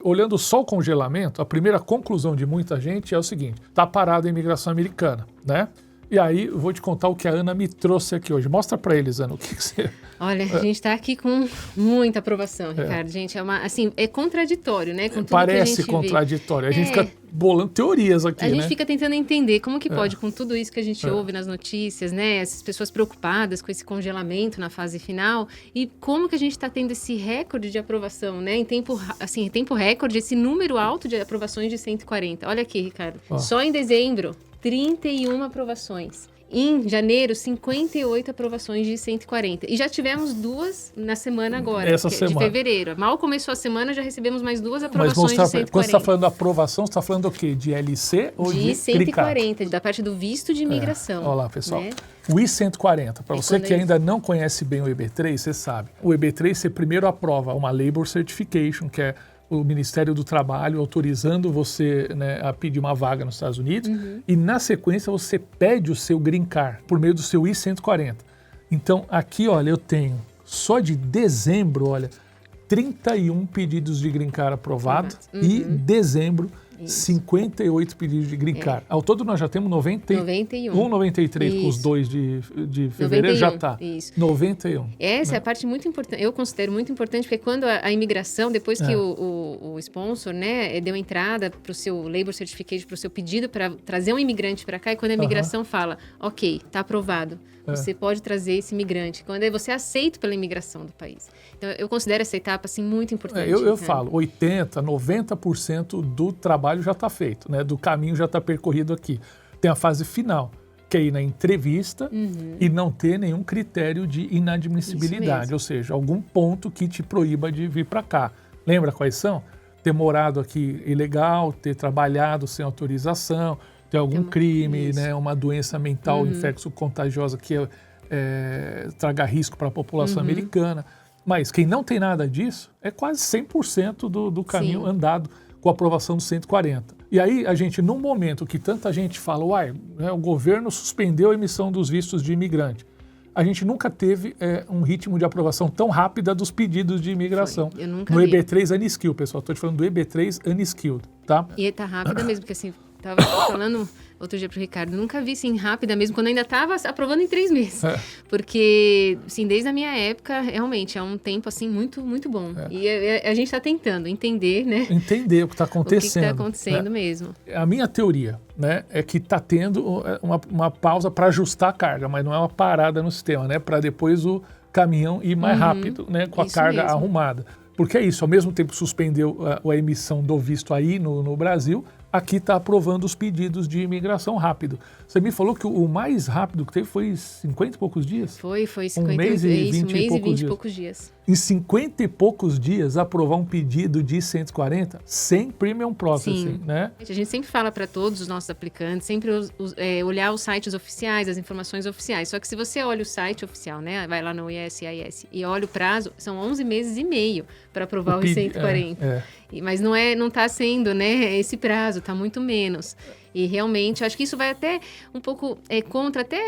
Olhando só o congelamento, a primeira conclusão de muita gente é o seguinte: está parada a imigração americana, né? E aí, eu vou te contar o que a Ana me trouxe aqui hoje. Mostra para eles, Ana, o que você... Olha, a gente está aqui com muita aprovação, Ricardo. Gente, é contraditório, né? Com tudo Parece que a gente contraditório. A gente fica bolando teorias aqui, A gente fica tentando entender como que pode, com tudo isso que a gente ouve nas notícias, né? Essas pessoas preocupadas com esse congelamento na fase final, e como que a gente está tendo esse recorde de aprovação, né? Em tempo recorde, esse número alto de aprovações de 140. Olha aqui, Ricardo. Só em dezembro, 31 aprovações. Em janeiro, 58 aprovações de 140. E já tivemos 2 na semana agora, de fevereiro. Mal começou a semana, já recebemos mais 2 aprovações de 140. Quando você está falando da aprovação, você está falando do quê? De LC ou de 140, da parte do visto de imigração. Olha lá, pessoal. Né? O I-140, para você que ainda não conhece bem o EB3, você sabe. O EB3, você primeiro aprova uma Labor Certification, que é o Ministério do Trabalho autorizando você, né, a pedir uma vaga nos Estados Unidos, e na sequência você pede o seu Green Card por meio do seu I-140. Então aqui, olha, eu tenho só de dezembro, olha, 31 pedidos de Green Card aprovados e dezembro 58 pedidos de Green Card. Ao todo nós já temos 91, 93 com os 2 de fevereiro 91, já está. 91. Essa é a parte muito importante, eu considero muito importante, porque quando a imigração, depois que o sponsor, né, deu entrada para o seu Labor Certificate, para o seu pedido para trazer um imigrante para cá, e quando a imigração fala, ok, está aprovado, você pode trazer esse imigrante, quando você é aceito pela imigração do país. Então, eu considero essa etapa assim, muito importante. Eu falo, 80%, 90% do trabalho já está feito, né? Do caminho já está percorrido aqui. Tem a fase final, que é ir na entrevista e não ter nenhum critério de inadmissibilidade, ou seja, algum ponto que te proíba de vir para cá. Lembra quais são? Ter morado aqui ilegal, ter trabalhado sem autorização, ter algum crime, né? Uma doença mental infecto-contagiosa que traga risco para a população americana. Mas quem não tem nada disso é quase 100% do caminho andado com a aprovação do 140. E aí a gente, num momento que tanta gente fala, o governo suspendeu a emissão dos vistos de imigrante, a gente nunca teve um ritmo de aprovação tão rápida dos pedidos de imigração. Eu nunca no vi. EB3 Unskilled, pessoal. Estou te falando do EB3 Unskilled, tá? E está rápida mesmo, porque assim, estava falando outro dia pro Ricardo, nunca vi assim rápida mesmo, quando ainda estava aprovando em 3 meses. Porque, assim, desde a minha época, realmente, é um tempo, assim, muito, muito bom. E a gente está tentando entender, né? Entender o que está acontecendo. O que está acontecendo mesmo. A minha teoria, né, é que está tendo uma pausa para ajustar a carga, mas não é uma parada no sistema, né? Para depois o caminhão ir mais rápido, né? Com a carga arrumada. Porque é isso, ao mesmo tempo suspendeu a emissão do visto aí no Brasil, aqui está aprovando os pedidos de imigração rápido. Você me falou que o mais rápido que teve foi 50 e poucos dias? Foi 50 um mês e 20 e poucos dias. Em 50 e poucos dias, aprovar um pedido de 140 sem premium processing, né? A gente sempre fala para todos os nossos aplicantes, sempre olhar os sites oficiais, as informações oficiais. Só que se você olha o site oficial, né, vai lá no USCIS e olha o prazo, são 11 meses e meio para aprovar os 140. Mas não está sendo, né, esse prazo, está muito menos. E realmente, acho que isso vai até um pouco contra até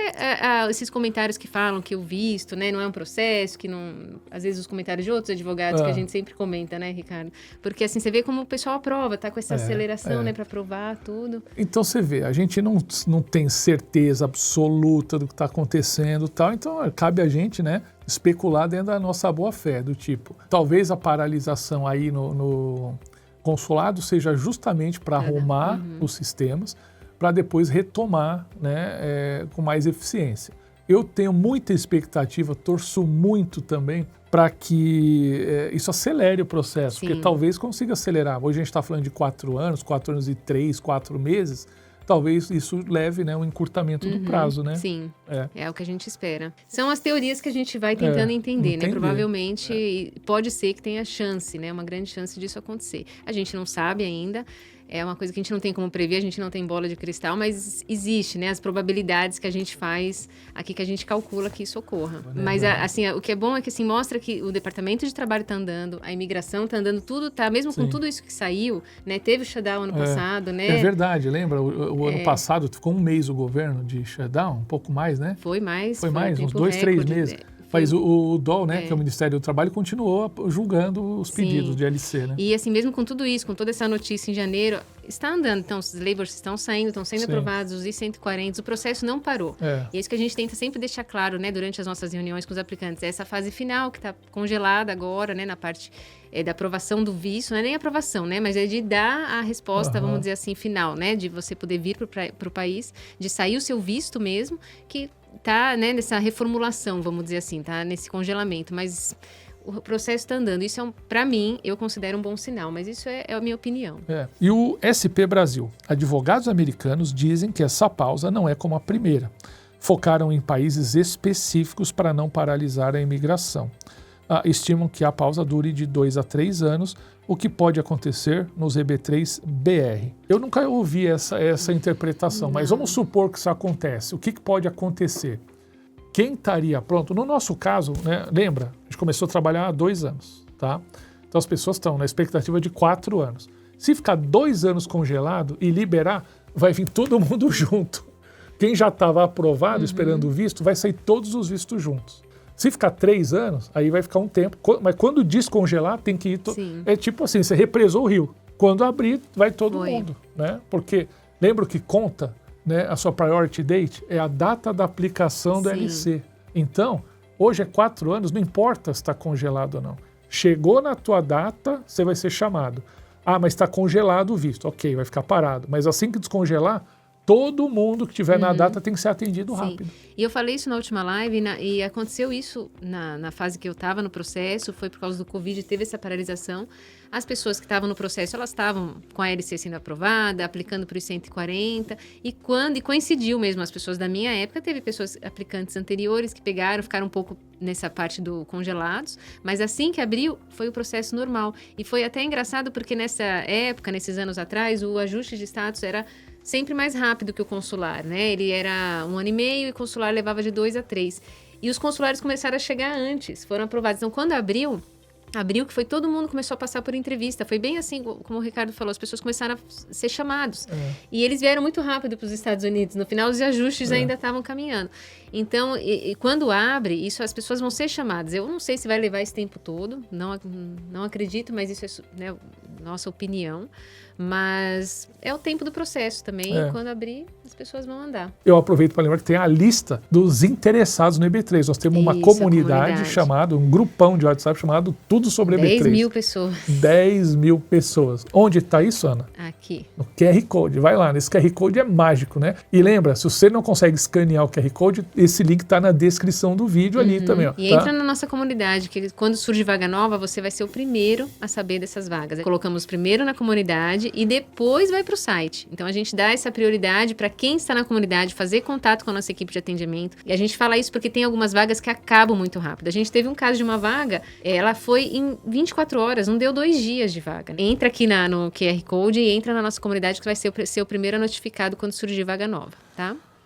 esses comentários que falam que o visto, né, não é um processo, que não... Às vezes os comentários de outros advogados que a gente sempre comenta, né, Ricardo? Porque assim, você vê como o pessoal aprova, tá com essa aceleração, né, para aprovar tudo. Então você vê, a gente não tem certeza absoluta do que está acontecendo e tal, então cabe a gente, né, especular dentro da nossa boa fé, do tipo, talvez a paralisação aí no consulado seja justamente para arrumar os sistemas, para depois retomar, né, com mais eficiência. Eu tenho muita expectativa, torço muito também para que isso acelere o processo, porque talvez consiga acelerar. Hoje a gente está falando de 4 anos e 3, 4 meses, talvez isso leve, né, um encurtamento do prazo, né? Sim, é o que a gente espera. São as teorias que a gente vai tentando entender, né? Provavelmente pode ser que tenha chance, né? Uma grande chance disso acontecer. A gente não sabe ainda. É uma coisa que a gente não tem como prever, a gente não tem bola de cristal, mas existe, né? As probabilidades que a gente faz aqui, que a gente calcula que isso ocorra. Mas, assim, o que é bom é que, assim, mostra que o Departamento de Trabalho está andando, a imigração está andando, tudo tá, mesmo com tudo isso que saiu, né? Teve o shutdown ano passado, né? É verdade, lembra? O ano passado ficou um mês o governo de shutdown, um pouco mais, né? Foi mais, uns 2, 3 meses. Mas o DOL, né, que é o Ministério do Trabalho, continuou julgando os pedidos de LC, né? E assim, mesmo com tudo isso, com toda essa notícia em janeiro, está andando. Então, os labors estão saindo, estão sendo aprovados, os I-140, o processo não parou. E é isso que a gente tenta sempre deixar claro, né, durante as nossas reuniões com os aplicantes. Essa fase final que está congelada agora, né, na parte da aprovação do visto, não é nem aprovação, né, mas é de dar a resposta, vamos dizer assim, final, né, de você poder vir para o país, de sair o seu visto mesmo, que está, né, nessa reformulação, vamos dizer assim, tá nesse congelamento, mas o processo está andando. Isso para mim, eu considero um bom sinal, mas isso é a minha opinião. E o SP Brasil, advogados americanos dizem que essa pausa não é como a primeira. Focaram em países específicos para não paralisar a imigração. Estimam que a pausa dure de 2 a 3 anos, o que pode acontecer nos EB3BR. Eu nunca ouvi essa interpretação, mas vamos supor que isso acontece. O que pode acontecer? Quem estaria pronto? No nosso caso, né, lembra, a gente começou a trabalhar há 2 anos, tá? Então as pessoas estão na expectativa de 4 anos. Se ficar 2 anos congelado e liberar, vai vir todo mundo junto. Quem já estava aprovado, esperando o visto, vai sair todos os vistos juntos. Se ficar 3 anos, aí vai ficar um tempo. Mas quando descongelar, tem que ir... É tipo assim, você represou o rio. Quando abrir, vai todo mundo, né? Porque lembra que conta, né, a sua priority date é a data da aplicação do LC. Então, hoje é 4 anos, não importa se está congelado ou não. Chegou na tua data, você vai ser chamado. Mas está congelado o visto. Ok, vai ficar parado. Mas assim que descongelar, todo mundo que tiver na data tem que ser atendido rápido. E eu falei isso na última live e aconteceu isso na fase que eu estava no processo, foi por causa do Covid, teve essa paralisação. As pessoas que estavam no processo, elas estavam com a LC sendo aprovada, aplicando para os 140, e coincidiu mesmo, as pessoas da minha época, teve pessoas, aplicantes anteriores que ficaram um pouco nessa parte do congelados, mas assim que abriu, foi o processo normal. E foi até engraçado porque nessa época, nesses anos atrás, o ajuste de status era sempre mais rápido que o consular, né? Ele era 1 ano e meio e o consular levava de 2 a 3. E os consulares começaram a chegar antes, foram aprovados. Então, quando abriu que foi todo mundo começou a passar por entrevista. Foi bem assim, como o Ricardo falou, as pessoas começaram a ser chamados. E eles vieram muito rápido para os Estados Unidos. No final, os ajustes ainda estavam caminhando. Então, quando abre, isso as pessoas vão ser chamadas. Eu não sei se vai levar esse tempo todo, não acredito, mas isso é, né, nossa opinião. Mas é o tempo do processo também. E quando abrir, as pessoas vão andar. Eu aproveito para lembrar que tem a lista dos interessados no EB3. Nós temos uma comunidade chamada, um grupão de WhatsApp chamado Tudo Sobre EB3. 10 mil pessoas. 10 mil pessoas. Onde está isso, Ana? Aqui. No QR Code. Vai lá, nesse QR Code é mágico, né? E lembra, se você não consegue escanear o QR Code, esse link está na descrição do vídeo ali também. Ó, e entra na nossa comunidade, que quando surge vaga nova, você vai ser o primeiro a saber dessas vagas. Colocamos primeiro na comunidade e depois vai para o site. Então, a gente dá essa prioridade para quem está na comunidade, fazer contato com a nossa equipe de atendimento. E a gente fala isso porque tem algumas vagas que acabam muito rápido. A gente teve um caso de uma vaga, ela foi em 24 horas, não deu 2 dias de vaga. Entra aqui no QR Code e entra na nossa comunidade que vai ser o primeiro notificado quando surgir vaga nova, tá?